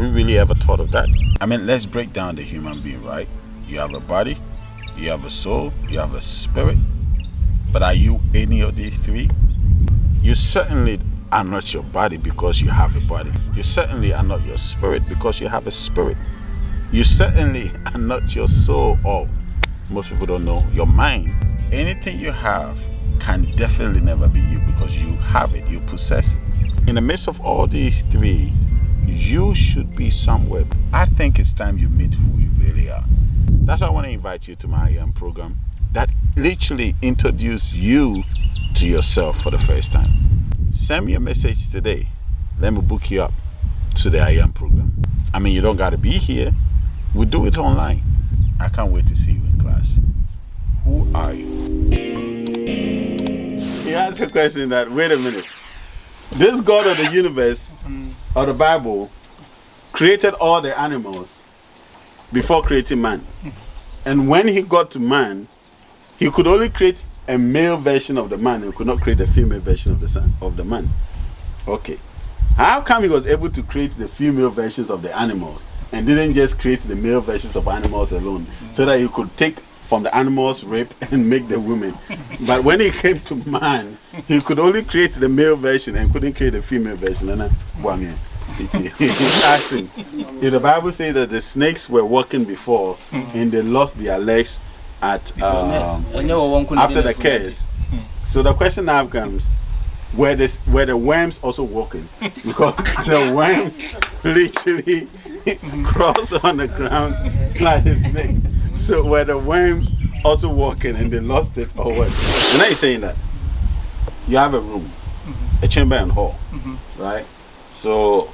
you really ever thought of that? I mean, let's break down the human being, right? You have a body, you have a soul, you have a spirit. But are you any of these three? You certainly are not your body because you have a body. You certainly are not your spirit because you have a spirit. You certainly are not your soul, or most people don't know, your mind. Anything you have can definitely never be you because you have it, you possess it. In the midst of all these three, you should be somewhere. I think it's time you meet who you really are. That's why I want to invite you to my I Am program that literally introduce you to yourself for the first time. Send me a message today. Let me book you up to the I Am program. I mean, you don't got to be here. We do it online. I can't wait to see you in class. Who are you? He asked a question that, wait a minute. This God of the universe, or the Bible, created all the animals before creating man. And when he got to man, he could only create a male version of the man. He could not create a female version of the man. Okay. How come he was able to create the female versions of the animals and didn't just create the male versions of animals alone, so that he could take from the animals' rape and make the women? But when he came to man, he could only create the male version and couldn't create the female version. And he's asking, the Bible says that the snakes were walking before and they lost their legs at after the curse. So the question now comes, were the worms also walking? Because the worms literally cross on the ground like a snake. So were the worms also walking and they lost it, or what? And now you're saying that you have a room, a chamber and hall, right? So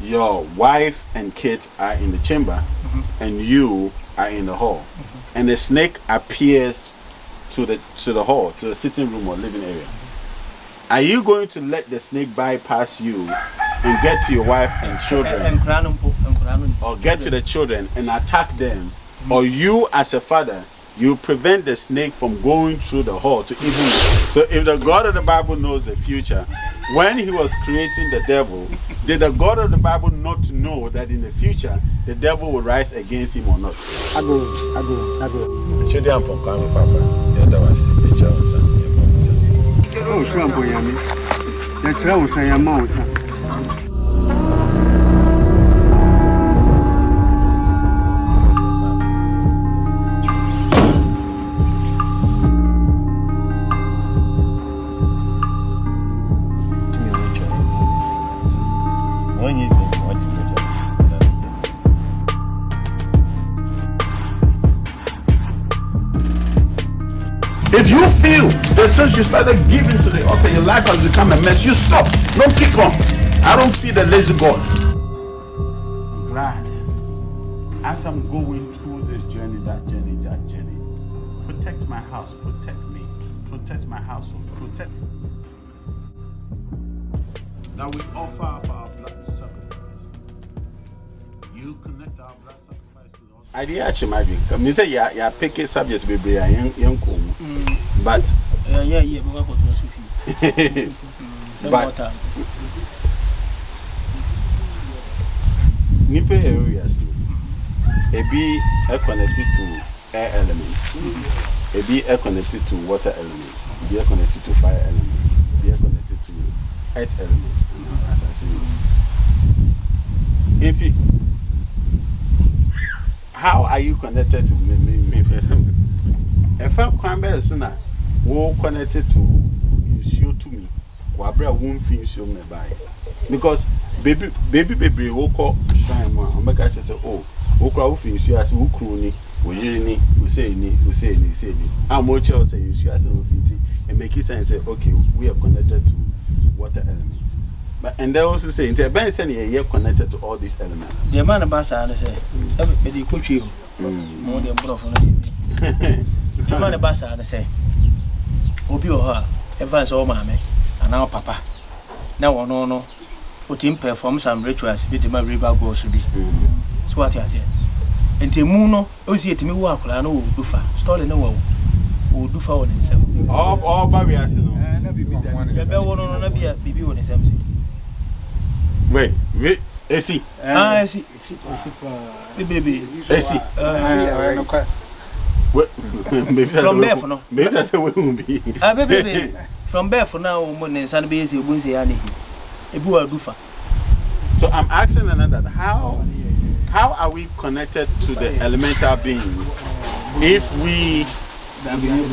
your wife and kids are in the chamber and you are in the hall. And the snake appears to the hall, to the sitting room or living area. Are you going to let the snake bypass you and get to your wife and children, or get to the children and attack them? Or you as a father, you prevent the snake from going through the hall to even. So if the God of the Bible knows the future, when he was creating the devil, did the God of the Bible not know that in the future the devil will rise against him or not? I go. If you feel that since you started giving to the altar, your life has become a mess, you stop. Don't keep on. I don't feel the lazy God. I'm glad. As I'm going through this journey, that journey, protect my house, protect me, protect my household, protect. That we offer up our blood sacrifice. You connect our blood sacrifice to the altar. I did actually might be. Me say you pick a subject to be young cool. But but nipe areas ebi are connected to air elements, ebi are connected to water elements, ebi are connected to fire elements, ebi are connected to earth elements, as I say. How are you connected to me? If I'm quite sooner, we're connected to you to me. Wabra won't finish your by because baby will call shine one. I'm going to say, oh, who crowd finish you as who crony, we say, how much else say you as and make it sense. Say, okay, we are connected to water elements. But and they also say, in Ben saying you're connected to all these elements. The man of Bassa say, the coach you more than broth. The man of Bassa say, Obi or her, advance all mammy, and now papa. Now, no, put him perform some rituals, be the river goes to be. So what I say. And Timuno, oh, see it to me walk, I know, do far, stolen no one, do for himself. All barriers, no, be on the same. Wait, AC. AC. Baby. AC. From there for no. Maybe that's the way we be. Baby. From there for now, when San Base, you won't say any. So I'm asking another, how are we connected to the elemental beings if we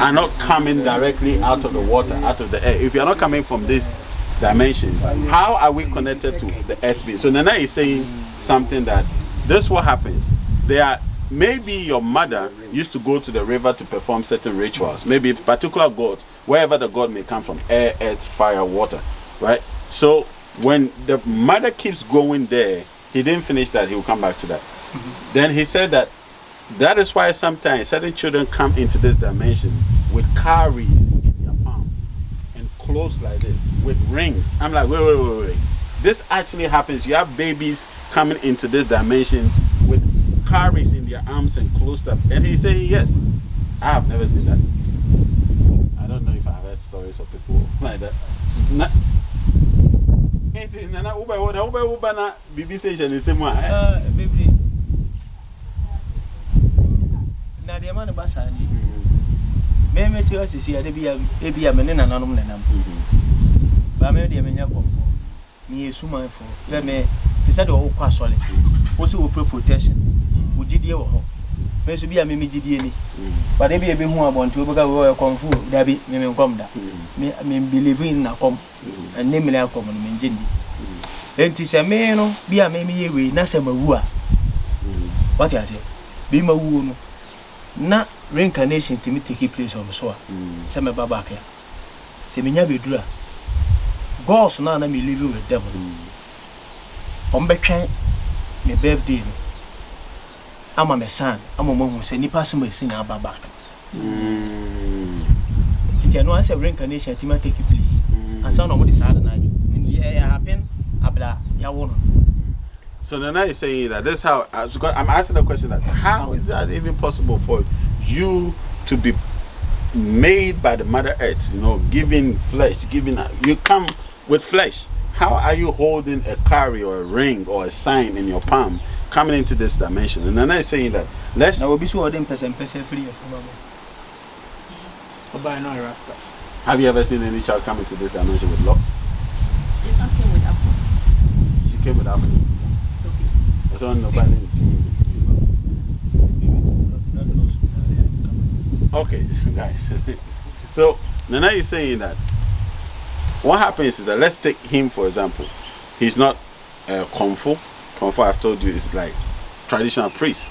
are not coming directly out of the water, out of the air? If you are not coming from these dimensions, how are we connected to the earth being? So Nana is saying something that this is what happens. Maybe your mother used to go to the river to perform certain rituals, maybe particular gods, wherever the god may come from, air, earth, fire, water, right? So when the mother keeps going there, he didn't finish that, he will come back to that. Then he said that is why sometimes certain children come into this dimension with cowries in their palm and close like this with rings. I'm like, wait. This actually happens. You have babies coming into this dimension with cowries in their arms and closed up. And he's saying, yes. I have never seen that. I don't know if I have heard stories of people like that. Baby. Now the man of Maybe to us is here to be a man and anonymous. But maybe a man me is human for let me to set all quite solid. Also, will put protection. Would you dear? May be a mimi GD. But maybe a bit more about to go come food, Dabby, me come down. Me believe in a com and name me a common Minjindi. Then tis a man, be a mimi way, Nasama woo. What I say? Be my woo. Not reincarnation to me take place on the soil. Some babaka. Semina be dura. Gods none of me living with devil. On Beckhan, my birthday. I'm a son, I'm a mom who say, Nipa some sin about back. It no answer reincarnation to me take place. And some of what is hard and I. In the air happen, Abla, Yawon. So Nana is saying that this how I'm asking the question that how is that even possible for you to be made by the Mother Earth, giving flesh, you come with flesh. How are you holding a carry or a ring or a sign in your palm coming into this dimension? And Nana is saying that let's now be sure them person free from so by no rasta. Have you ever seen any child come into this dimension with locks? This one came with apple. She came with apple. I don't know about anything. Okay, guys. So Nana is saying that what happens is that let's take him for example. He's not Kung Fu. Kung Fu, I've told you, is like traditional priest,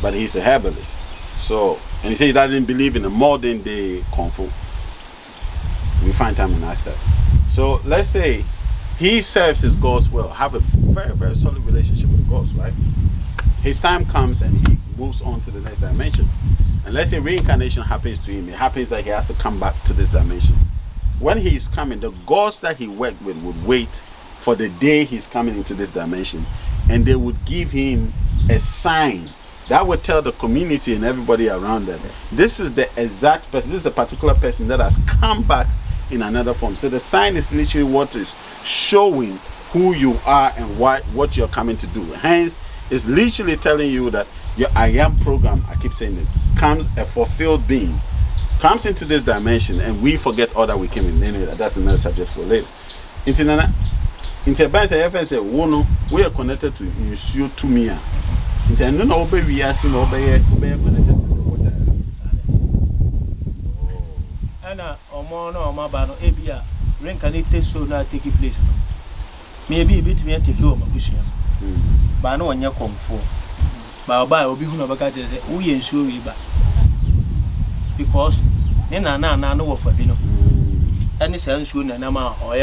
but he's a herbalist. So, and he says he doesn't believe in the modern day Kung Fu. We find time and ask that. So let's say he serves his gods well, have a very, very solid relationship with the gods, right? His time comes and he moves on to the next dimension. And let's say reincarnation happens to him. It happens that he has to come back to this dimension. When he is coming, the gods that he worked with would wait for the day he's coming into this dimension. And they would give him a sign that would tell the community and everybody around them, this is the exact person, this is a particular person that has come back in another form. So the sign is literally what is showing who you are and what you're coming to do. Hence, it's literally telling you that your I am program, I keep saying it, comes a fulfilled being, comes into this dimension, and we forget all that we came in. Anyway, that's another subject for later. We are connected to you to me. No baby, yes, no baby, connected to the water. Anna, or more, no, my bano, Abia, reincarnated so not taking place. Maybe a bit me and take you, my bishop. But no one you come for. By will be who never got it, we ensure we back. Because Nana, no, for dinner. Any sense soon, and Nama or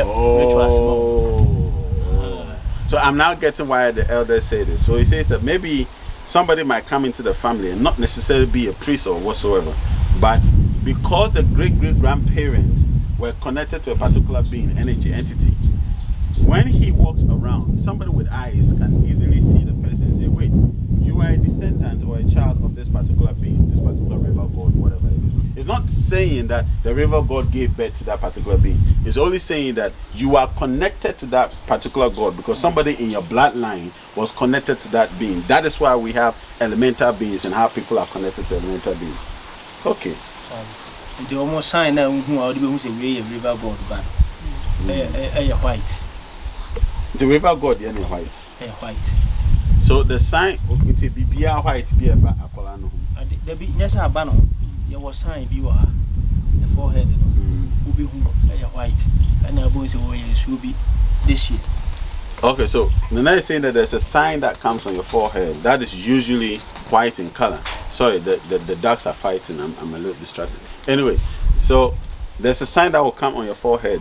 so I'm now getting why the elders say this. So he says that maybe somebody might come into the family and not necessarily be a priest or whatsoever, but because the great-great-grandparents were connected to a particular being, energy, entity, when he walks around, somebody with eyes can easily see the person and say, wait, you you are a descendant or a child of this particular being, this particular river god, whatever it is. It's not saying that the river god gave birth to that particular being. It's only saying that you are connected to that particular god because somebody in your bloodline was connected to that being. That is why we have elemental beings and how people are connected to elemental beings. Okay. The almost sign now who are the river god, but white. The river god, yeah, white. White. So the sign it will be white, be a colano. There be yes, a banner. There was sign be the forehead will be white, and our boys will be this year. Okay, so Nana is saying that there's a sign that comes on your forehead that is usually white in color. Sorry, the ducks are fighting. I'm a little distracted. Anyway, so there's a sign that will come on your forehead,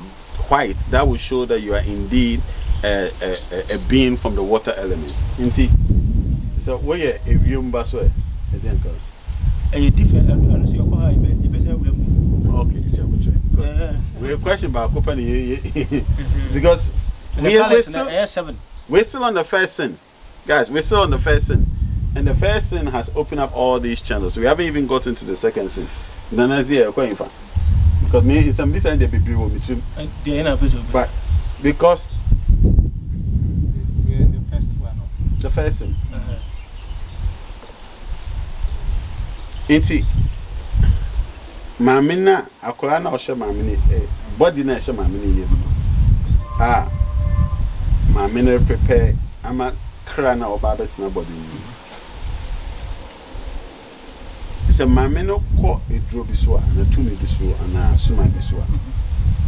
white, that will show that you are indeed a being from the water element. You see? So where if you mbaswe, a different. Okay, so we have a question about company because we're still on the first sin, guys. We're still on the first sin, and the first sin has opened up all these channels. So we haven't even gotten to the second sin. Then I see because me in some this and the baby will be true, but because we're the first one. The first sin. Inti mamina akola na ohye mamini body na ehye mamini yem mamina prepare ama kra na oba betina body ni se mamino ko edro bi so na tumi bi so na suma bi so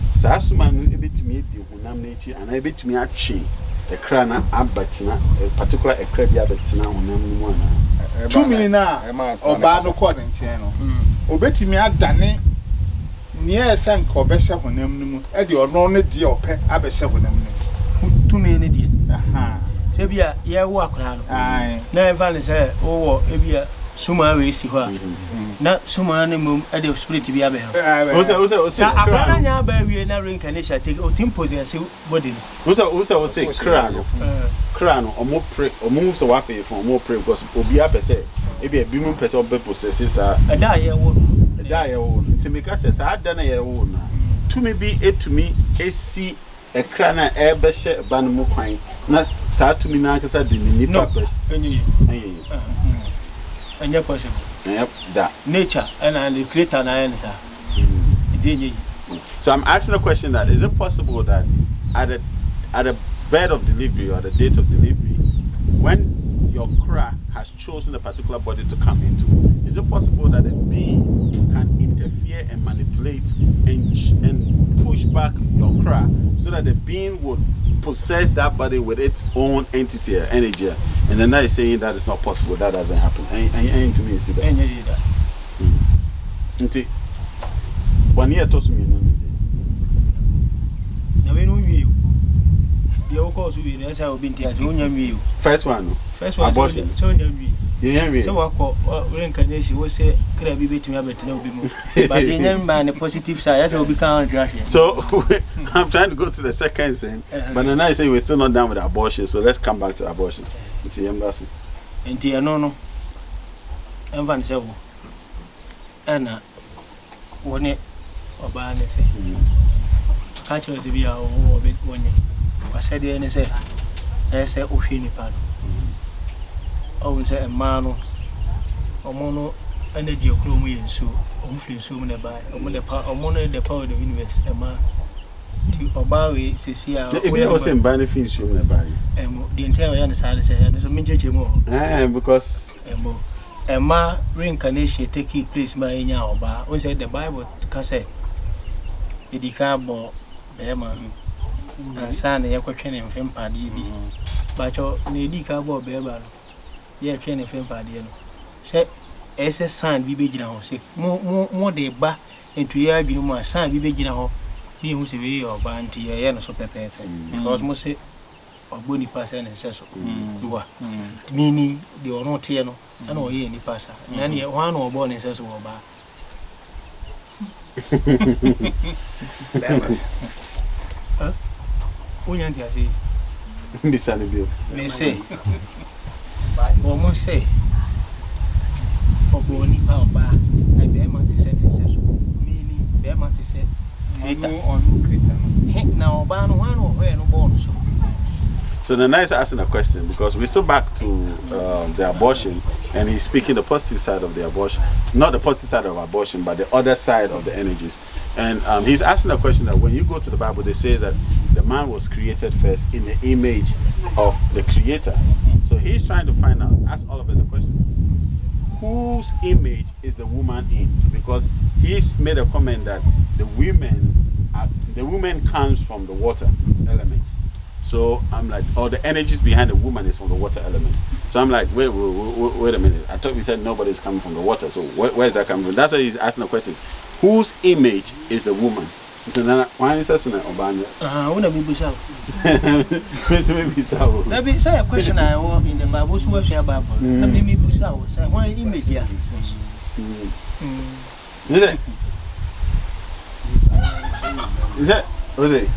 sa suma no ebetumi edi hunam na echi ana ebetumi atwe e kra na abatina particular e kra bi abatina hunam no mu ana tumi na oba no ko nchen no obetimi adane niye sen ko be hye honam no mu e de ono no de ope abe hye honam no tumi ne de se bia ye wo akora no na evale se wo e bia suma we si ho na suma ne mum e de spirit bia be ho o se akora nya ba wie na reincarnation take o tempo de se body o se kra no omo pray omo so wa fe fo omo pray because obi apese e bia bi mu pese obe possess sa da ye wo nti me ka se sa da na ye wo na tumi bi etumi esi e kra na e be hye ba no mu kwan na sa tumi na akasa de ni nipa pe enye possible yep that nature and the creator na yen sa so I'm asking a question that is it possible that at a bed of delivery or the date of delivery when your kra has chosen a particular body to come into, is it possible that a being can interfere and manipulate and push back your kra so that the being would possess that body with its own entity or energy? And then they're saying that it's not possible, that doesn't happen. And to me, you see that. Nti 1 year to me no. Na we no you. You cause we na say obi ntia so nya you. First one abortion. So nya we. Yeah, so wako reincarnation we say kra bi betimi abetina obi mu. But nya man the positive side, that's obi can trash. So I'm trying to go to the second thing, but then I say we're still not done with abortion, so let's come back to abortion. It's embassy. Nti no. Envan say wo. Ana woni oba ne te. Ka che we bia wo be woni. Wa said any say say ohwe ni pa. O say e ma no. Omo no energy okro mu yensu. Omo firi nsu mu ne ba. Omo the power of the universe e ma. Ti oba we sesi a we no say mba ne firi nsu mu ne ba. The entire yan say so minjeche mo. Because Emma reincarnation taking place by enya oba. We say the Bible ka say edika bo bema ansa na yakotwe ne mfem pade bi ba cho na edika bo beba no ye twe ne mfem pade no say ese san bi be gina ho say mo de ba entu ya bi no mo san bi be gina ho bi hu se we oba nti ye no so pepepe because mo say ogboni pasa na nse so duwa mini de ono tie no ana oye ni pasa na ne ho ana obo na nse so oba Ndisani bio me say almost say, or Bonnie, our bar, I bear my to say, meaning bear my to say, now, Ban one or where no bonus. So the nice asking a question because we're still back to the abortion, and he's speaking the positive side of the abortion, not the positive side of abortion, but the other side of the energies. And he's asking a question that when you go to the Bible, they say that the man was created first in the image of the Creator. So he's trying to find out, ask all of us a question, whose image is the woman in? Because he's made a comment that the woman comes from the water element. So I'm like, oh, the energies behind the woman is from the water elements. So I'm like, wait a minute. I thought we said nobody's coming from the water. So where is that coming from? That's why he's asking the question. Whose image is the woman? So why is that so? I want to be Bushao. Let me say a question I want in the Bible. What's your Bible? Let me be Bushao. Say, why image? Yeah. Is that? What is it?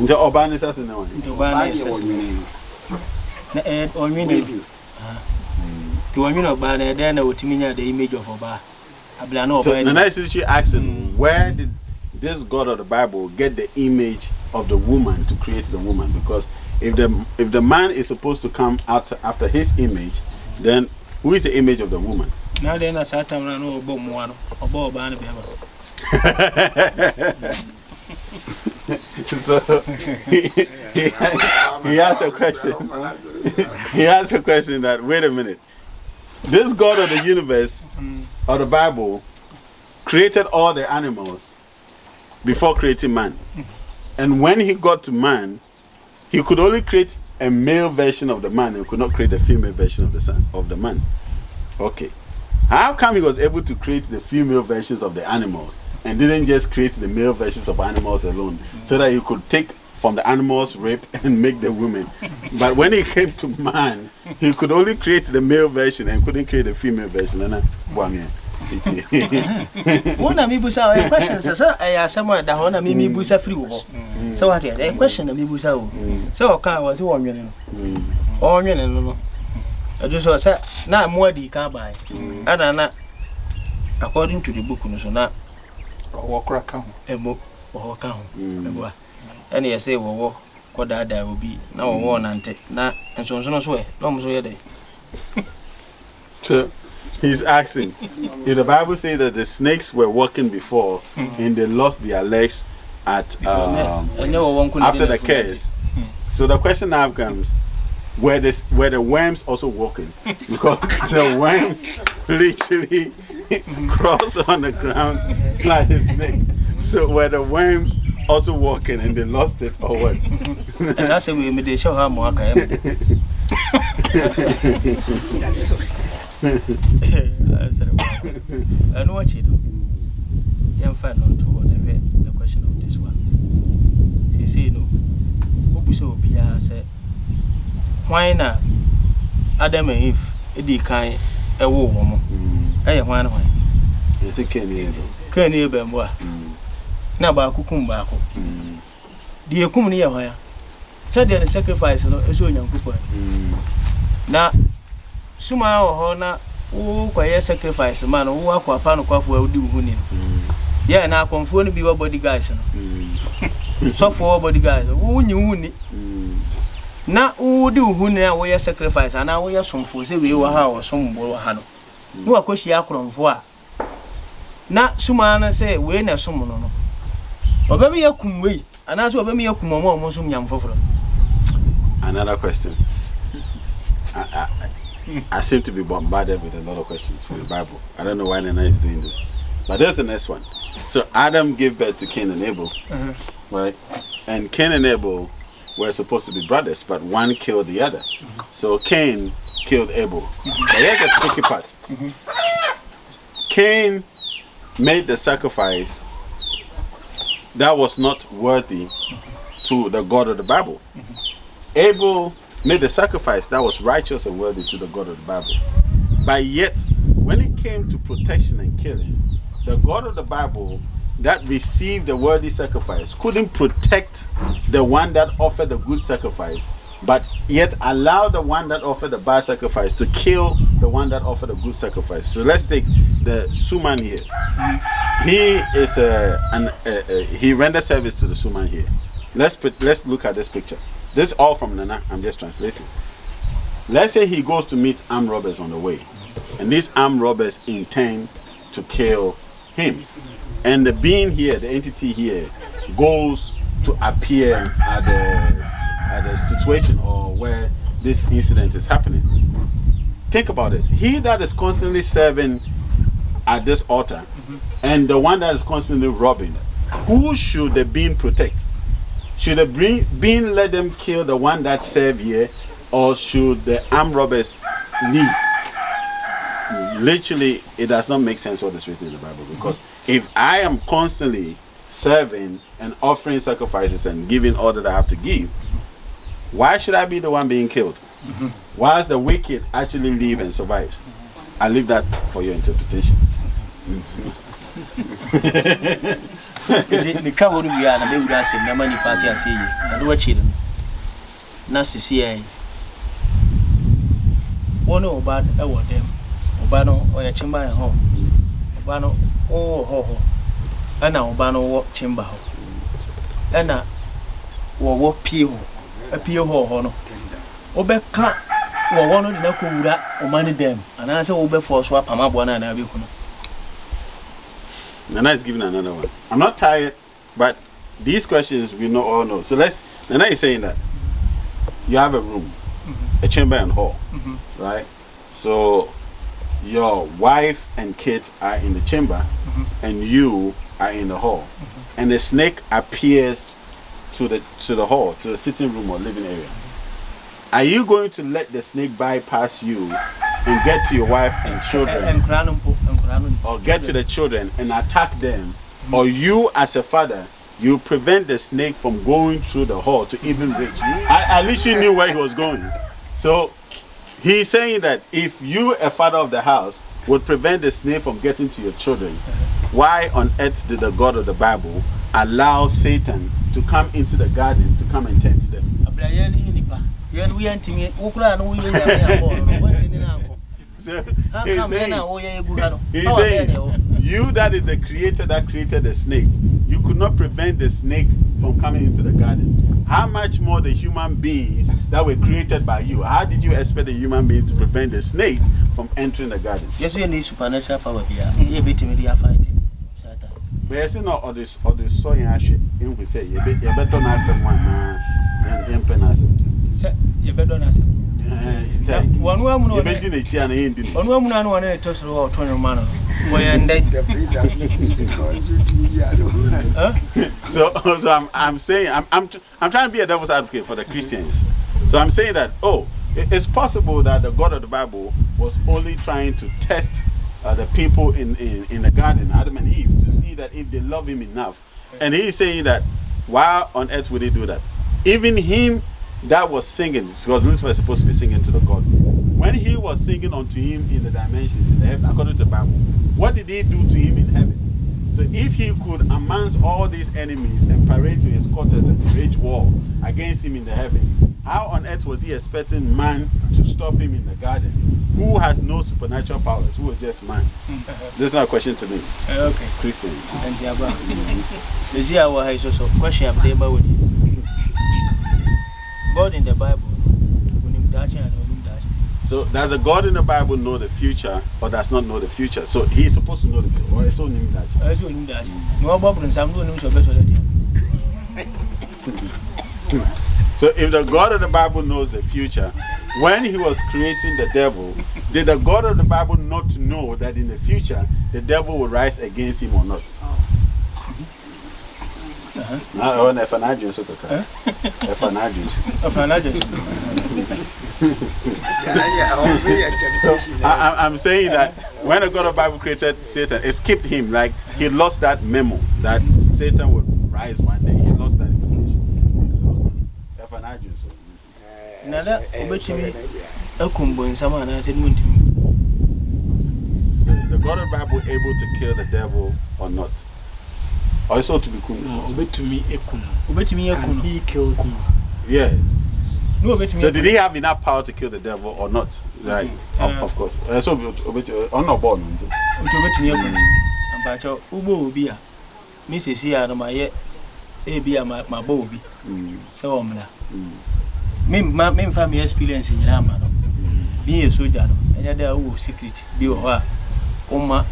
The urban is as no one. The urban is then I would mean the image of Oba. So the nice is she asking, where did this God of the Bible get the image of the woman to create the woman? Because if the man is supposed to come out after his image, then who is the image of the woman? Now then, I sat down and one or Ban. So he asked a question. He asked a question that, wait a minute, this God of the universe of the Bible created all the animals before creating man. And when he got to man, he could only create a male version of the man and could not create a female version of the man. Okay. How come he was able to create the female versions of the animals and didn't just create the male versions of animals alone, so that he could take from the animals, rape, and make the women? But when he came to man, he could only create the male version and couldn't create the female version. One of me busa a question, sir. I asked someone that one of me busa free. So what is a question of me busa? So I was 1 million. 1 million, no. I just said, now more de can buy. And according to the book, so now. Walk around a book or count. And you say, well, what that will be now one and so on, so way. No, so day. So he's asking, if the Bible says that the snakes were walking before and they lost their legs at after the curse. So the question now comes, were the worms also walking? Because the worms literally cross on the ground like a snake. So were the worms also walking and they lost it or what? As I say, we made show how more I know what you do. Young fan on to the question of this one. She say no. So be said, why not Adam and Eve? Eddie kind a woman. I am one. It's a canny Bemboa. Now, Bakukumba. The Kumnia, where said the sacrifice is so young people. Now, Suma or Hona, who quite sacrifice a man who walk upon a cough will do winning. Yeah, now conform to be your body guys. So for body guys, who knew now who do who now wear sacrifice and now we are some for say we were how some will handle. No, of course, you are from for. Now, Sumana say, we ain't a summon. Obey your cum way, and as obey your cum more mosum yam for. Another question. I seem to be bombarded with a lot of questions from the Bible. I don't know why Nana is doing this. But there's the next one. So Adam gave birth to Cain and Abel, right? And Cain and Abel were supposed to be brothers, but one killed the other. So Cain killed Abel. But here's the tricky part. Cain made the sacrifice that was not worthy to the God of the Bible. Abel made the sacrifice that was righteous and worthy to the God of the Bible. But yet, when it came to protection and killing, the God of the Bible that received the worthy sacrifice couldn't protect the one that offered a good sacrifice but yet allow the one that offered the bad sacrifice to kill the one that offered a good sacrifice. So let's take the Suman here. He is he renders service to the Suman here. Let's look at this picture. This is all from Nana. I'm just translating. Let's say he goes to meet armed robbers on the way, and these armed robbers intend to kill him, and the being here, the entity here, goes to appear at the situation or where this incident is happening. Think about it. He that is constantly serving at this altar, and the one that is constantly robbing, who should the being protect? Should the being let them kill the one that serve here, or should the armed robbers leave? Literally, it does not make sense what is written in the Bible, because if I am constantly serving and offering sacrifices and giving all that I have to give, why should I be the one being killed? Whilst the wicked actually live and survives? I leave that for your interpretation. The trouble we are, and they would ask him, Namani party, I see you, and watch him. Nasi CA. One or bad, I want them. Obano or a chimba at home. Obano, oh, ho, and now Obano walk chimba. And now, walk pio, a pio ho, Obe can't, or one of the Nakuda or money them, and I say Obe for swap a mabwana and Abihuno. Nana is giving another one. I'm not tired, but these questions we know all know. So Nana is saying that you have a room, a chamber and hall, right? So your wife and kids are in the chamber, and you are in the hall, and the snake appears to the hall, to the sitting room or living area. Are you going to let the snake bypass you and get to your wife and children, or get to the children and attack them, or you as a father, you prevent the snake from going through the hall to even reach? I literally knew where he was going. So he's saying that if you, a father of the house, would prevent the snake from getting to your children, why on earth did the God of the Bible allow Satan to come into the garden to come and tempt them? So he's saying, you that is the creator that created the snake, you could not prevent the snake from coming into the garden. How much more the human beings that were created by you? How did you expect the human being to prevent the snake from entering the garden? Yes, we need supernatural power here. You beat me, they are fighting. But I say no, or this soy ash, in we say, you better not say one, and penance. You better not say. One woman, you better not say, one woman, I want to toss about 20 man. So I'm saying, I'm trying to be a devil's advocate for the Christians. So I'm saying that, it's possible that the God of the Bible was only trying to test the people in the garden, Adam and Eve, to see that if they love him enough. And he's saying that, why on earth would they do that? Even him that was singing, because Lucifer is supposed to be singing to the God, when he was singing unto him in the dimensions in the heaven, according to the Bible, what did he do to him in heaven? So if he could amass all these enemies and parade to his quarters and wage war against him in the heaven, how on earth was he expecting man to stop him in the garden, who has no supernatural powers, who is just man? This is not a question to me. Okay. Christians. And the above. The Zia is also a question of labor with God in the Bible. So does a God in the Bible know the future or does not know the future? So he's supposed to know the future. Or it's only that. No Bible and some news of So if the God of the Bible knows the future, when he was creating the devil, did the God of the Bible not know that in the future the devil will rise against him or not? I'm saying that when the God of the Bible created Satan, it skipped him. Like he lost that memo that Satan would rise one day. He lost that information. So is the God of the Bible able to kill the devil or not? Or is it to be cool? He killed him. Yeah. No, bet me. So did he have enough power to kill the devil or not? Right. Of course. So on no born. Bet me. But Ubo be a Mrs. Here, no, my yet. Be a my bobby. So, me family experience in Yama. Be a soldier, and there are secret. Be a Oma,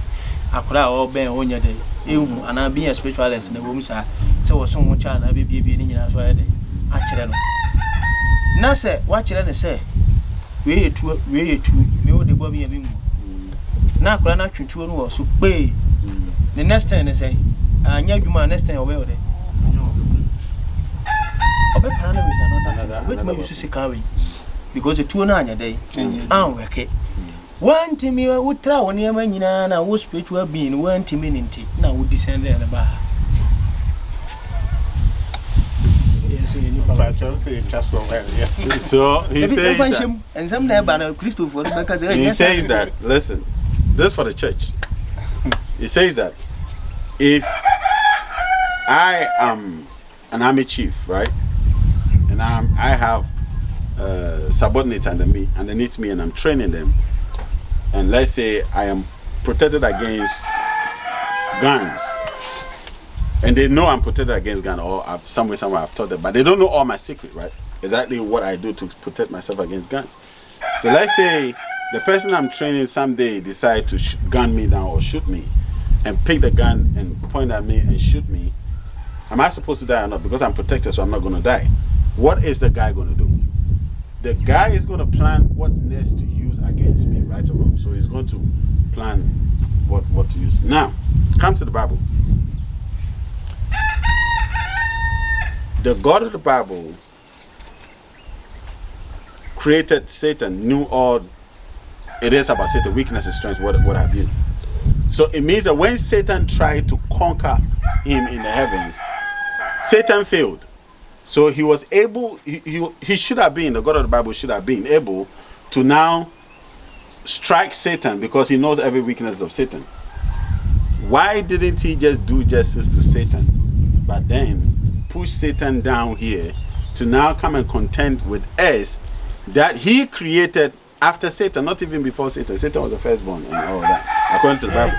I could have been on your day. And I be a spiritualist in the woman's eye. So was someone child, I be in as well. Actually, now say, what you say? We two, me what the bobby and me. Now, can I to two so pay the next time they say, I knew you my next time over there. Because the 2 9 a day, and work. One Timmy would try when you mean, and I was spiritual being 1 minute. Now would descend there about. So he says that, and some day by Christopher because he says that, listen, this for the church. He says that if I am an army chief, right, and I have subordinates underneath me, and I'm training them, and let's say I am protected against guns, and they know I'm protected against guns, or somewhere I've taught them, but they don't know all my secret, right? Exactly what I do to protect myself against guns. So let's say the person I'm training someday decide to gun me down or shoot me, and pick the gun and point at me and shoot me. Am I supposed to die or not? Because I'm protected, so I'm not going to die. What is the guy going to do? The guy is going to plan what next to use against me, right or wrong. So he's going to plan what to use. Now, come to the Bible. The God of the Bible created Satan, knew all it is about Satan, weakness, strength, what have you. So it means that when Satan tried to conquer him in the heavens, Satan failed. So he was able, he should have been, the God of the Bible should have been able to now strike Satan because he knows every weakness of Satan. Why didn't he just do justice to Satan, but then push Satan down here to now come and contend with us that he created after Satan, not even before Satan? Satan was the firstborn and all that, according to the Bible.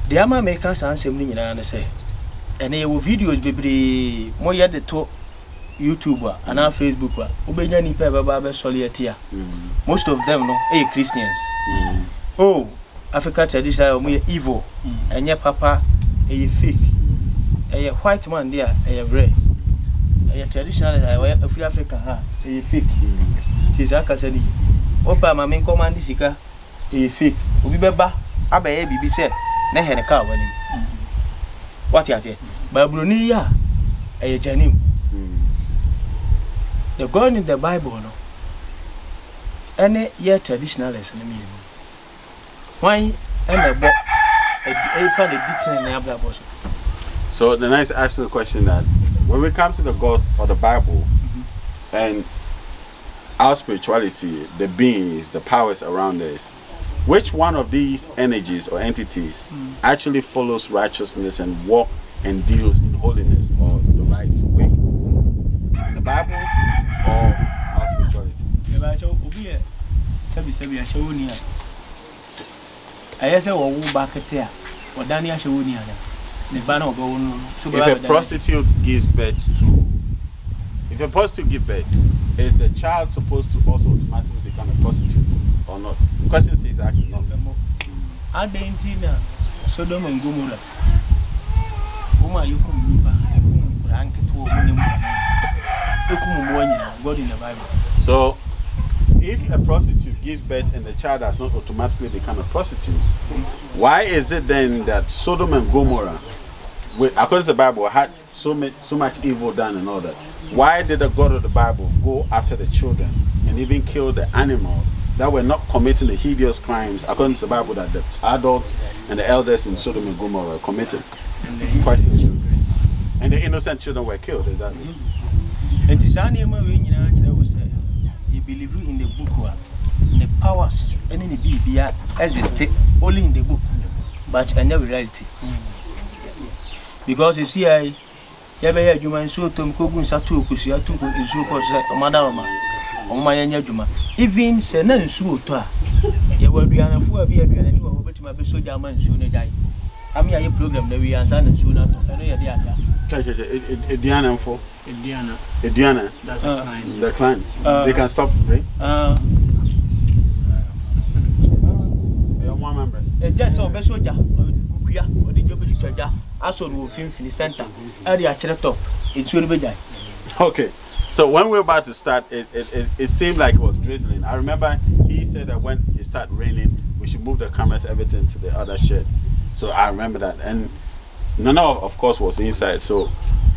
The ama make us answer me and say, and there were videos be more yet the top YouTuber and our Facebooker, Ubeni Peba Soliatia. Most of them know, Christians. Oh, Africa traditional, we evil, and your papa, a fake, a white man there, a gray, a traditional, a free Africa, a fake. Tis a casadi. Opa, my main command is a fake. Ubeba, Abbey, be said. Na he car when what you say Babyloniya a genuine the God in the Bible no any year traditionalist in me why and the so the nice asking the question that when we come to the God of the Bible and our spirituality, the beings, the powers around us, which one of these energies or entities actually follows righteousness and walk and deals in holiness or the right way? The Bible or our spirituality? If a prostitute gives birth, is the child supposed to also automatically become a prostitute or not? The question is asking not. Adentina Sodom and Gomorrah. God in the Bible. So if a prostitute gives birth and the child does not automatically become a prostitute, why is it then that Sodom and Gomorrah, according to the Bible, had so much evil done and all that? Why did the God of the Bible go after the children and even kill the animals that were not committing the hideous crimes, according to the Bible, that the adults and the elders in Sodom and Gomorrah committed? And the innocent children were killed, exactly. And you believe in the book, the powers and in the Bible exist only in the book, but in the reality. Because you see, ya be ya adwuma nso tom kogu nsa to okusu atu nsu ko se madama omma ya nya adwuma even se na nsu oto a ya waduana fu abi aduana ni wo betima be soja ma nsu no dai am ya program na wi ansa na nsu na to no ya dia dia Ediana for Ediana. That's a client. The client. They can stop, right? One member. Just so be soja kukuya or the job to ja aso no finfini center area chere top it's will be die. Okay. So when we were about to start, it seemed like it was drizzling. I remember he said that when it started raining, we should move the cameras, everything to the other shed. So I remember that. And Nana, of course, was inside. So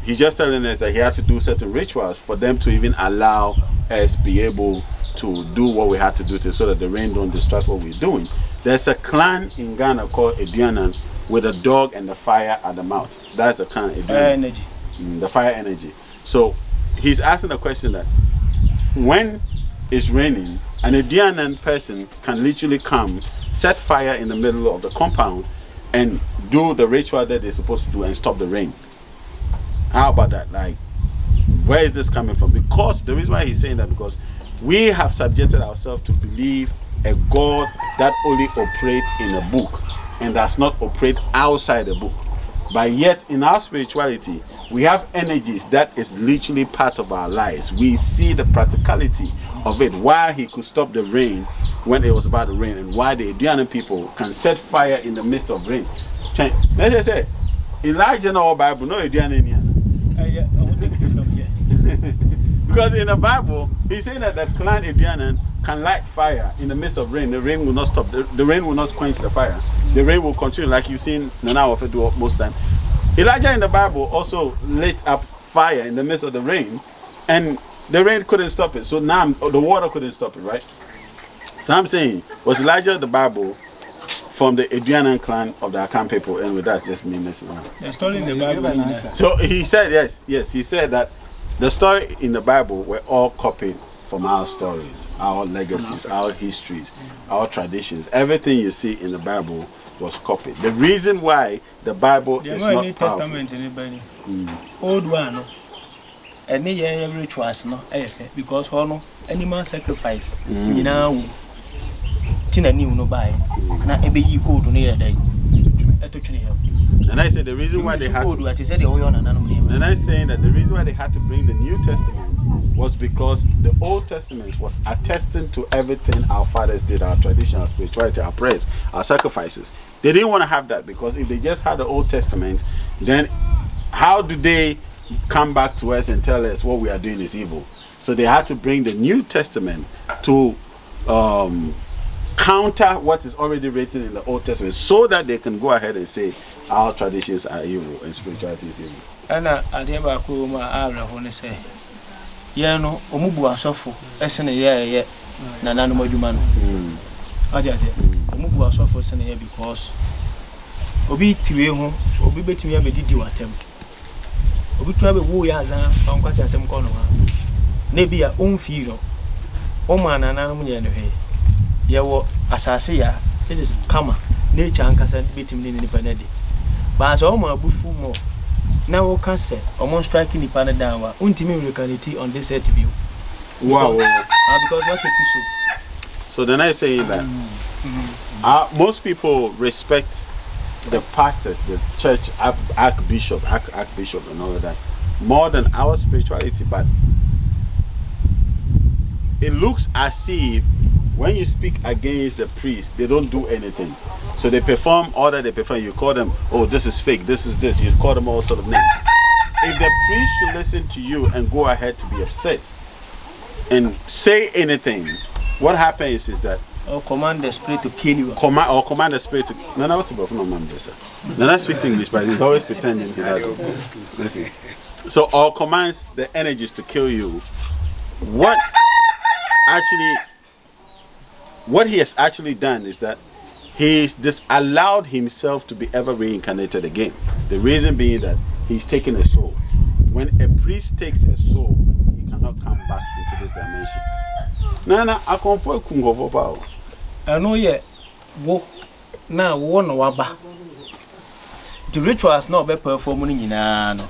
he's just telling us that he had to do certain rituals for them to even allow us be able to do what we had to do so that the rain don't distract what we're doing. There's a clan in Ghana called Edianan with a dog and the fire at the mouth. That's the clan. Fire energy. The fire energy. So he's asking a question that when it's raining, an Edianan person can literally come, set fire in the middle of the compound, and do the ritual that they're supposed to do and stop the rain. How about that? Like, where is this coming from? Because the reason why he's saying that, because we have subjected ourselves to believe a God that only operates in a book and does not operate outside the book. But yet in our spirituality, we have energies that is literally part of our lives. We see the practicality of it, why he could stop the rain when it was about to rain, and why the Indian people can set fire in the midst of rain. Let's say Elijah in our Bible, no Indian. Because in the Bible, he's saying that clan Indian can light fire in the midst of rain. The rain will not stop. The rain will not quench the fire. The rain will continue, like you've seen Nana of it do most time. Elijah in the Bible also lit up fire in the midst of the rain, and the rain couldn't stop it. So now the water couldn't stop it, right? So I'm saying, was Elijah the Bible from the Edianan clan of the Akan people? And with that, just me messing around. The story in the Bible. So he said, yes, he said that the story in the Bible were all copied from our stories, our legacies, our histories, our traditions. Everything you see in the Bible was copied. The reason why the Bible is not New powerful. Testament anybody. Old one, and the rituals no, because no animal sacrifice. You know, Tina new no buy. Now every year old near day. And I said the reason why they had to, and I saying that the reason why they had to bring the New Testament was because the Old Testament was attesting to everything our fathers did, our tradition, our spirituality, our prayers, our sacrifices. They didn't want to have that, because if they just had the Old Testament, then how do they come back to us and tell us what we are doing is evil? So they had to bring the New Testament to counter what is already written in the Old Testament, so that they can go ahead and say our traditions are evil and spirituality is evil. And I never could my say, yeah, no, Omubu Asofo, SNA, Nanano Moduman. I just say, Omubu Asofo, SNA, because Obi Tiwe, Obi Betty, I did you attempt. Obi to have a woo yazan, Uncle Sam Corner. Maybe a own field. Oh, man, and I'm near the way. Yawo asase it is kama nature ankasa betim ni nipa na de ba so o ma bufu mo na wo kan se o mon strike nipa na down wa untimi locality on this earth view. Wow. Because what take you so then I say that most people respect the pastors, the church archbishop and all of that more than our spirituality, but it looks as if when you speak against the priest, they don't do anything. So they perform all that they perform. You call them, oh, this is fake, this is this. You call them all sort of names. If the priest should listen to you and go ahead to be upset and say anything, what happens is that or command the spirit to kill you. Command the spirit to. No, what's about no man, sir. No, speaks English, but he's always pretending he doesn't. Listen. So or commands the energies to kill you. What he has actually done is that he's disallowed himself to be ever reincarnated again. The reason being that he's taken a soul. When a priest takes a soul, he cannot come back into this dimension. Nana, I comfort Kungo Power. I know yet. Now, one waba. The rituals not be performing in an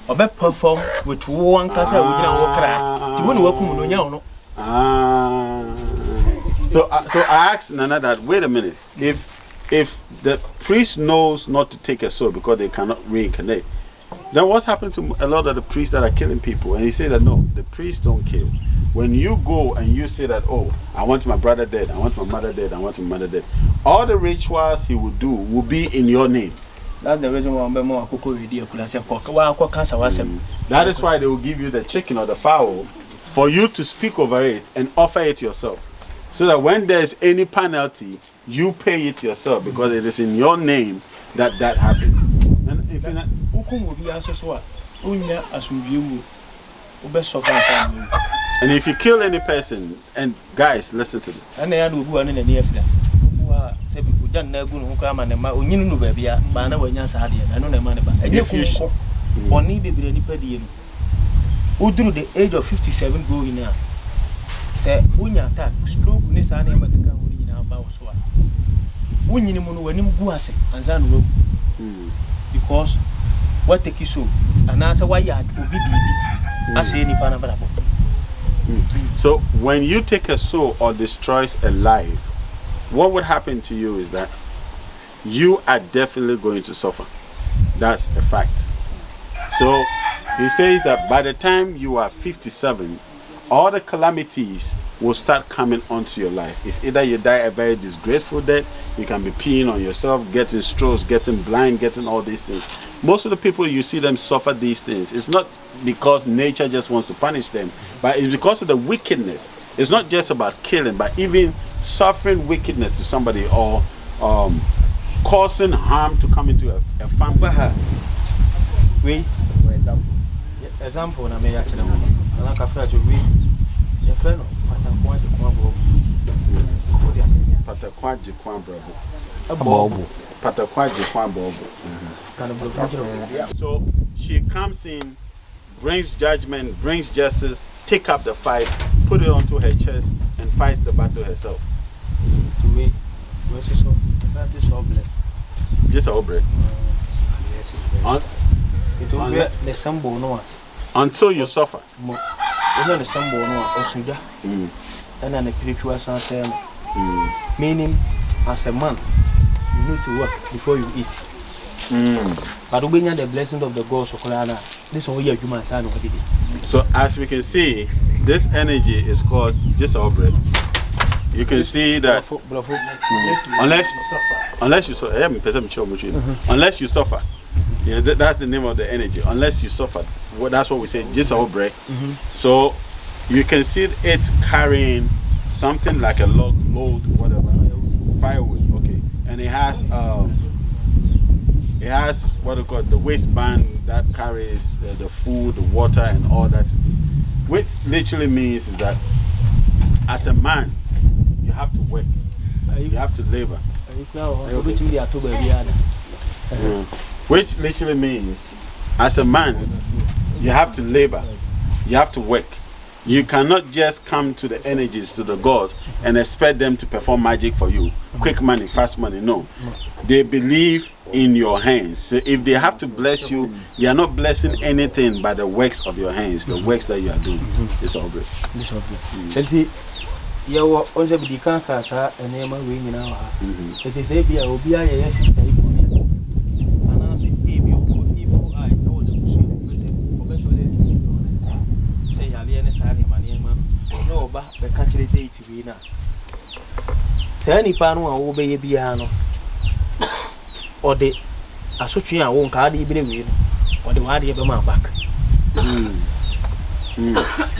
obe perform with one kasa we gina wo kra ti woni wakum no nya no. So I asked Nana that, wait a minute, if the priest knows not to take a soul because they cannot reincarnate, then what's happened to a lot of the priests that are killing people? And he said that no, the priests don't kill. When you go and you say that, oh, I want my brother dead, I want my mother dead, I want my mother dead, all the rituals he will do will be in your name. That's the reason why I'm more cocoa idea. That is why they will give you the chicken or the fowl for you to speak over it and offer it yourself. So that when there's any penalty, you pay it yourself because it is in your name that happens. And if you're not, and if you kill any person, and guys, listen to this. Through the age of 57 going now. Say when you attack stroke ni sa na make kan woni nyina ba so a wonyini mu no wanim gu ase anza no wagu because what take you so anasa why ya obi bibi ase ni pa na bra. So when you take a soul or destroys a life, what would happen to you is that you are definitely going to suffer. That's a fact. So he says that by the time you are 57, all the calamities will start coming onto your life. It's either you die a very disgraceful death, you can be peeing on yourself, getting strokes, getting blind, getting all these things. Most of the people you see them suffer these things. It's not because nature just wants to punish them, but it's because of the wickedness. It's not just about killing, but even suffering wickedness to somebody or causing harm to come into a family. Wait, example na me ya chena mo. Na ka fra to we. Your friend Patakwaji kwa brabo. Patakwaji kwa bobo. So she comes in, brings judgment, brings justice, take up the fight, put it onto her chest, and fights the battle herself. To me, where's this all? This all black. Just all bread. Yes, it will be the symbol no. Until you suffer. Even the symbol no osuda. And then the spiritual sense. Meaning, as a man, you need to work before you eat. But we need the blessing of the gods. This is all your human son. So as we can see, this energy is called just all bread. You can see that unless you suffer, yeah, that's the name of the energy. Unless you suffer, that's what we say. Just all bread. So you can see it carrying something like a load, whatever, firewood. Okay, and it has what they call the waistband that carries the food, the water, and all that. Which literally means is that as a man, you have to work, you have to labor. Which literally means as a man, you have to labor, you have to work. You cannot just come to the energies, to the gods, and expect them to perform magic for you. Quick money, fast money, no. They believe in your hands. So if they have to bless you, they are not blessing anything but the works of your hands, the works that you are doing. It's all good. You were also be cancer and Emma winning our. It is a beer, yes, sister. And I say, if you I know the say, Aliena Sari, my name, no, but the country date to be now. Say any pano or obey a piano or the association won't card even win or the wadi of my back.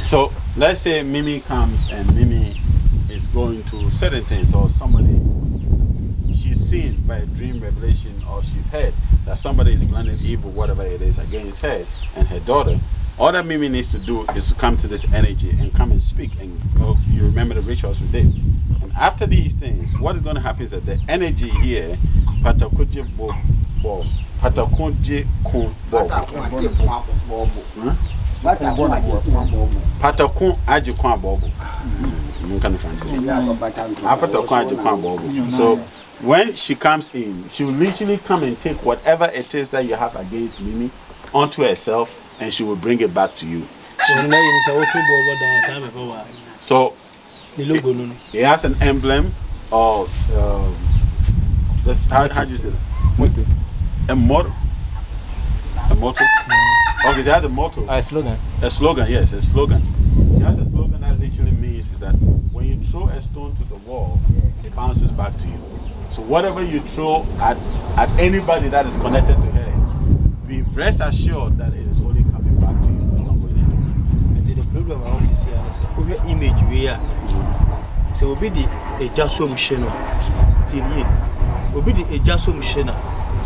So let's say Mimi comes and Mimi is going to certain things, or somebody she's seen by a dream revelation, or she's heard that somebody is planning evil, whatever it is, against her and her daughter. All that Mimi needs to do is to come to this energy and come and speak, and you remember the rituals we did. And after these things, what is going to happen is that the energy here, Patakunje Bo, Patakunje Kun Bo, Patakun Ajikwan Bobo. So when she comes in, she will literally come and take whatever it is that you have against Mimi onto herself and she will bring it back to you. So it has an emblem or how do you say that? A motto. A motto. Okay, it has a motto. A slogan. A slogan, yes, a slogan. It has a slogan that literally means is that when you throw a stone to the wall, it bounces back to you. So whatever you throw at anybody that is connected to her, be rest assured that it is only coming back to you. It's not going anywhere. The problem I want to say is that image we are. So we be the Jasso machine. We be the Jasso machine.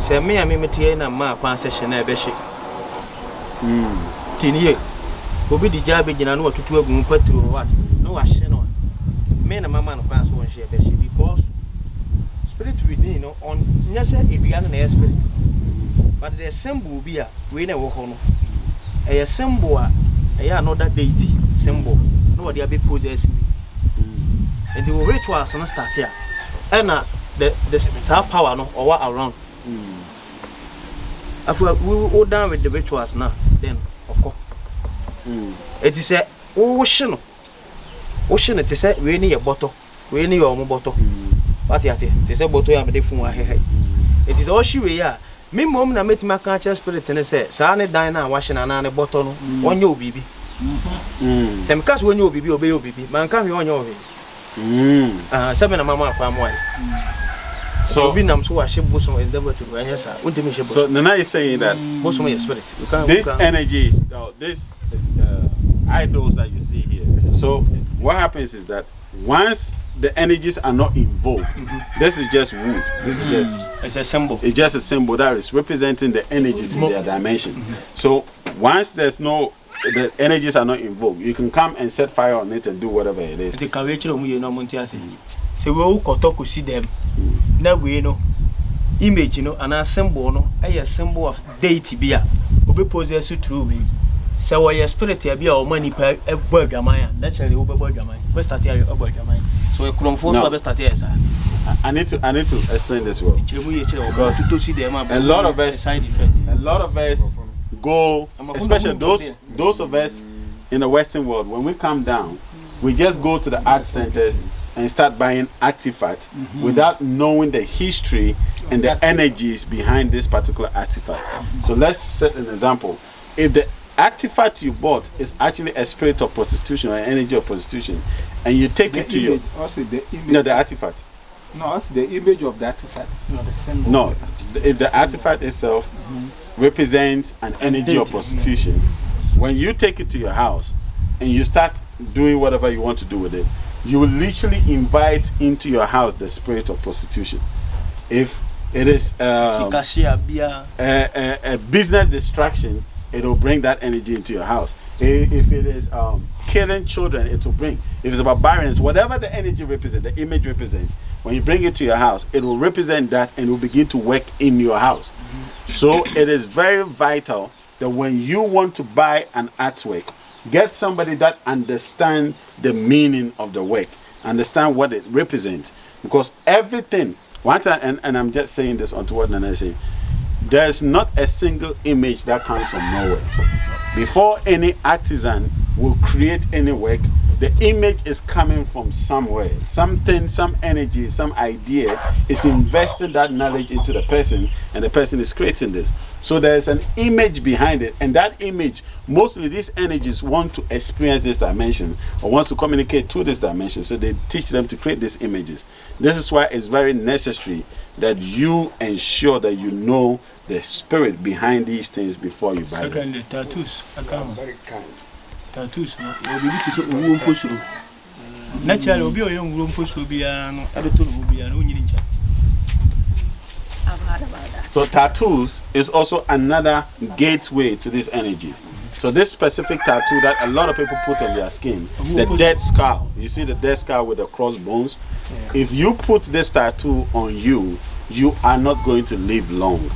Say me and me na ma pan session na be she. Tiniye. We be the job begin no tutu agun patro what. No wa she no. Me na mama no pan so won she be she because spirit within no on nyase eduane na spirit. But the symbol be a we na wo ho no. A symbol a another deity symbol. No what they be possess. And the rituals no start here. And the star power no or what around. After we go down with the rituals now, then of course. It is a ocean. Ocean it is a we need a bottle. We need your bottle. What you say? It is a bottle I am from here. It is all she we are. Me mom na met my conscious spirit and say, Sane dine washing an bottle one your baby. Them cast when you baby obey your baby. Man come on your way. Seven mama family. So I'm so ashamed bosom is never to go. Yes, sir. So Nana is saying that bosom your spirit. These energies, these idols that you see here. So what happens is that once the energies are not involved, this is just wood. This is just it's a symbol. It's just a symbol that is representing the energies in their dimension. So once there's no the energies are not involved, you can come and set fire on it and do whatever it is. The carriage of you know Montiasi. So we all got to see them. Now we know image, and a symbol, no, a symbol of deity beer. We possess you through me. So your spirit be our money per a bird of mine. Naturally, over bird of mine. West Atia about your mind. So a clone force of West Atia. I need to explain this well. Because to see them a lot of us side effect. A lot of us go, especially those of us in the Western world, when we come down, we just go to the art centers and start buying artifacts without knowing the history and the energies behind this particular artifact. So let's set an example. If the artifact you bought is actually a spirit of prostitution or an energy of prostitution, and you take it to your the artifact. No, that's the image of the artifact. No, the symbol. No, if the artifact itself represents an energy of prostitution, when you take it to your house and you start doing whatever you want to do with it, you will literally invite into your house the spirit of prostitution. If it is a business distraction, it will bring that energy into your house. If it is killing children, it will bring. If it's about barrenness, whatever the energy represents, the image represents, when you bring it to your house, it will represent that and will begin to work in your house. So it is very vital that when you want to buy an artwork, get somebody that understands the meaning of the work, understand what it represents. Because everything, and I'm just saying this onto what Nana is saying, there's not a single image that comes from nowhere. Before any artisan will create any work, the image is coming from somewhere. Something, some energy, some idea is investing that knowledge into the person, and the person is creating this. So there's an image behind it, and that image, mostly these energies want to experience this dimension or wants to communicate to this dimension, so they teach them to create these images. This is why it's very necessary that you ensure that you know the spirit behind these things before you buy them. Secondly, tattoos. Very kind. Tattoos, no. We need to say we won't push through. Naturally, we'll be a young room push will be an attitude will be an onion. I've heard about that. So tattoos is also another gateway to this energy. So this specific tattoo that a lot of people put on their skin, the dead skull. You see the dead skull with the crossbones? Yeah. If you put this tattoo on you, you are not going to live long.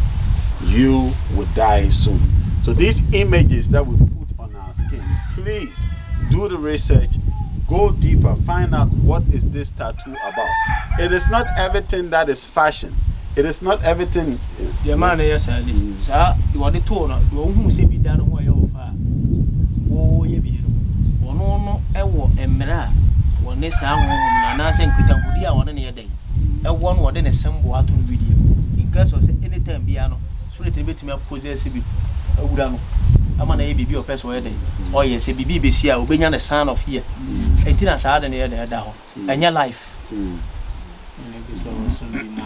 You will die soon. So these images that we put on our skin, please do the research, go deeper, find out what is this tattoo about. It is not everything that is fashion. It is not everything. The man, yes, I did. Sir, you want the tone, you won't say be done where you are. ewo emra woni saa honhom na se nkuta hudi a woni ne yedai ewo no wode ne sembo ato no video in case of say anytime bia no so le tebetimi possess bi awura no ama na ye bibi o person yedai o ye se bibi be sia obenya ne sign of here entina saa de ne yedai da ho enya life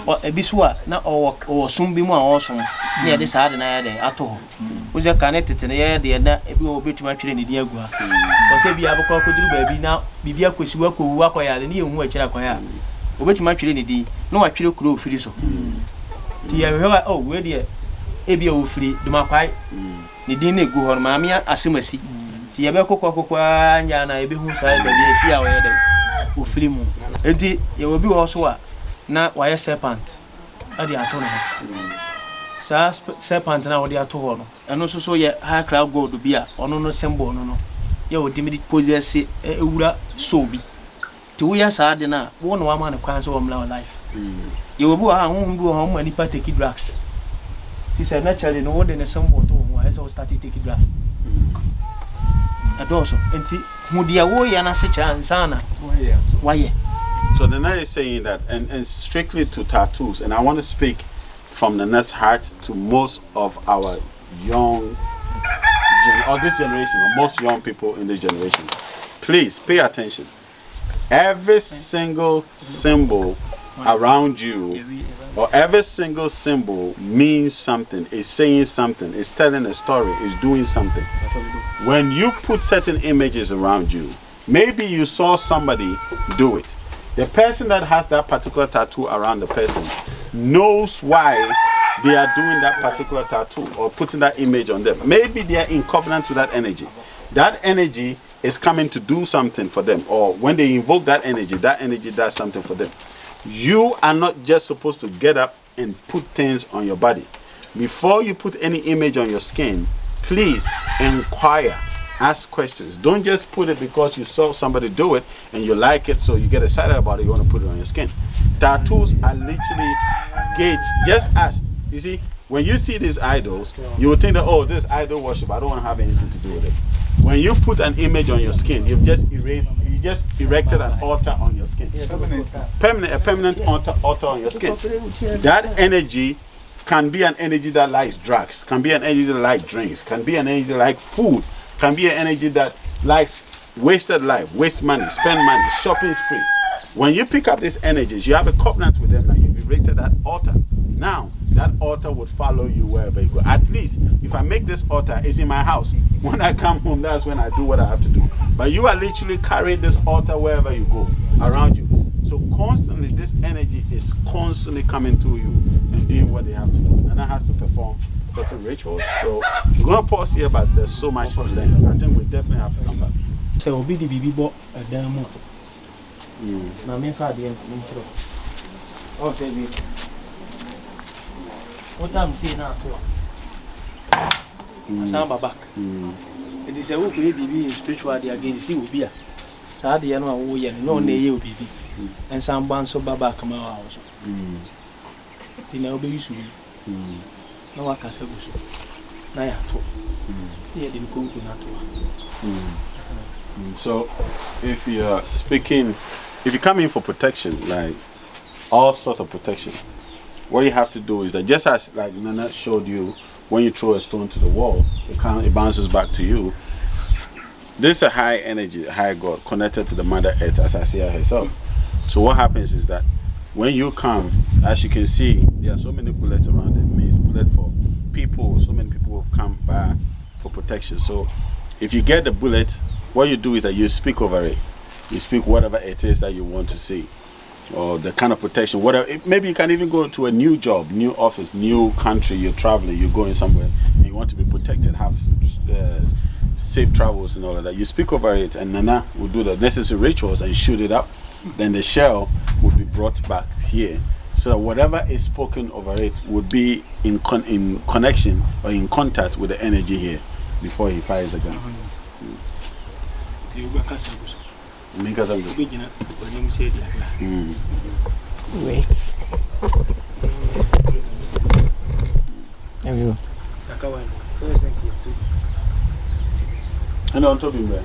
o ebisua na o sum bi mu a o sum na ye de saa de na yedai ato ho oje ka ne tete ne ye de na ebi obetumi atwere ne di agua o se bia abokọ koduru ba bi na bibi akosi wakowu akoya ne ye hu akira akoya obetumi atwere ne di na watwere kuro ofiri so ti ya hwe o we de ebi ofiri duma kwai ne din na gu ho ma amia asemasi ti ya be kokko anya na ebi hu sai da bi efi a we de ofiri mu enti ye obi wo so a na waye serpent ade ato no sa serpent na wodi ato ho no eno so ye high cloud gold bi a ono no symbol no ye odimidi possess ewura so bi ti wo ya sa de na wo no wa ma ne kwan so wo mla life ye obi wa hu bi wo ma nipa take drugs ti say naturally no wo de ne symbol to wo I so start take drugs adoso enti hu dia wo ya na se chan sana why. So the Nana is saying that, and strictly to tattoos, and I want to speak from the Nana's heart to most of our young, or this generation, or most young people in this generation. Please pay attention. Every single symbol around you, or every single symbol means something, is saying something, is telling a story, is doing something. When you put certain images around you, maybe you saw somebody do it. The person that has that particular tattoo around the person knows why they are doing that particular tattoo or putting that image on them. Maybe they are in covenant with that energy. That energy is coming to do something for them, or when they invoke that energy does something for them. You are not just supposed to get up and put things on your body. Before you put any image on your skin, please inquire. Ask questions. Don't just put it because you saw somebody do it and you like it, so you get excited about it, you want to put it on your skin. Tattoos are literally gates. Just ask. You see, when you see these idols, you will think that, oh, this idol worship, I don't want to have anything to do with it. When you put an image on your skin, you just erected an altar on your skin. A permanent altar on your skin. That energy can be an energy that likes drugs, can be an energy that likes drinks, can be an energy that likes food, can be an energy that likes wasted life, waste money, spend money, shopping spree. When you pick up these energies, you have a covenant with them that you've erected that altar. Now, that altar would follow you wherever you go. At least, if I make this altar, it's in my house. When I come home, that's when I do what I have to do. But you are literally carrying this altar wherever you go, around you. So constantly, this energy is constantly coming to you and doing what they have to do. And that has to perform certain rituals. So we're going to pause here, but there's so much to learn. I think we definitely have to come back. So we'll be the Bibo at the moment. Now, me for the intro. Okay, what I'm saying now, I'm back. It is a who baby spiritual again. See, will be a sad, you know, no, you baby. And some bands of Baba come out also. You know, be used to be. No, I can't say so. Naya, yeah, they go to NATO. So, if you're speaking, if you come in for protection, like all sorts of protection, what you have to do is that just as like Nana showed you, when you throw a stone to the wall, it bounces back to you. This is a high energy, high God connected to the Mother Earth, as I see her herself. So what happens is that when you come, as you can see, there are so many bullets around it. It means bullet for people. So many people have come by for protection. So if you get the bullet, what you do is that you speak over it. You speak whatever it is that you want to see, or the kind of protection, whatever. Maybe you can even go to a new job, new office, new country. You're traveling, you're going somewhere, and you want to be protected, have safe travels and all of that. You speak over it, and Nana will do the necessary rituals and shoot it up. Then the shell would be brought back here. So whatever is spoken over it would be in connection or in contact with the energy here before he fires again. Wait. There we go. And on top of him there.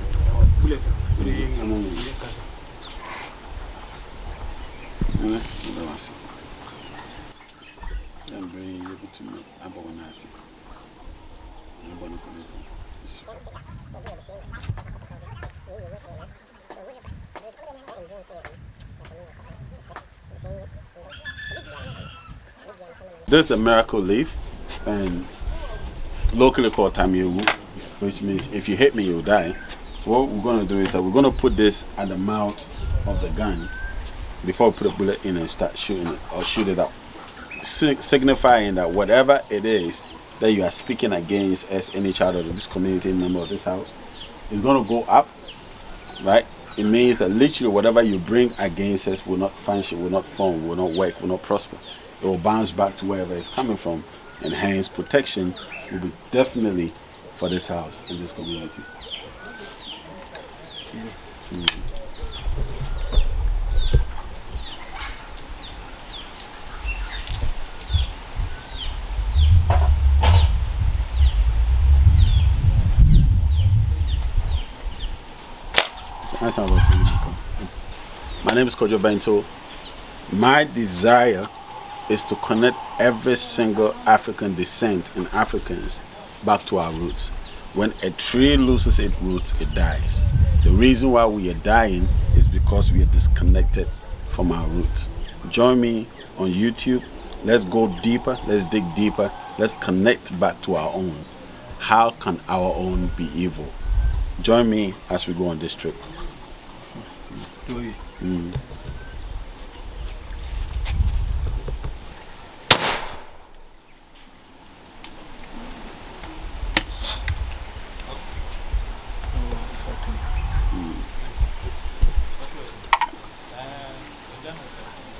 bullet. This is the miracle leaf, and locally called Tamiewu, which means if you hit me, you'll die. So what we're going to do is that we're going to put this at the mouth of the gun before we put a bullet in and start shooting it or shoot it up, signifying that whatever it is that you are speaking against as any child of this community, member of this house, is going to go up, right? It means that literally whatever you bring against us will not function, will not form, will not work, will not prosper. It will bounce back to wherever it's coming from, and hence protection will be definitely for this house and this community. My name is Kojo Bento. My desire is to connect every single African descent and Africans back to our roots. When a tree loses its roots, it dies. The reason why we are dying is because we are disconnected from our roots. Join me on YouTube. Let's go deeper. Let's dig deeper. Let's connect back to our own. How can our own be evil? Join me as we go on this trip.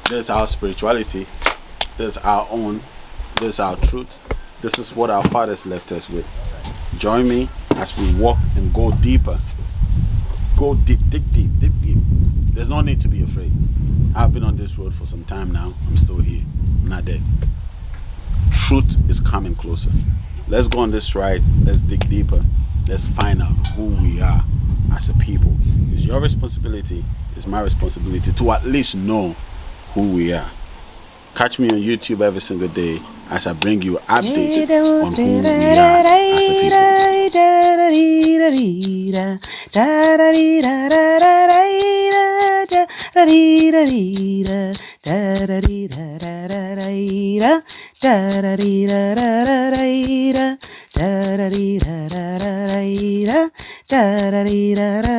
This is our spirituality. This is our own. This is our truth. This is what our fathers left us with. Join me as we walk and go deeper. Go deep, dig deep, dig deep. There's no need to be afraid. I've been on this road for some time now. I'm still here. I'm not dead. Truth is coming closer. Let's go on this ride. Let's dig deeper. Let's find out who we are as a people. It's your responsibility. It's my responsibility to at least know who we are. Catch me on YouTube every single day as I bring you updates on who we are as a people.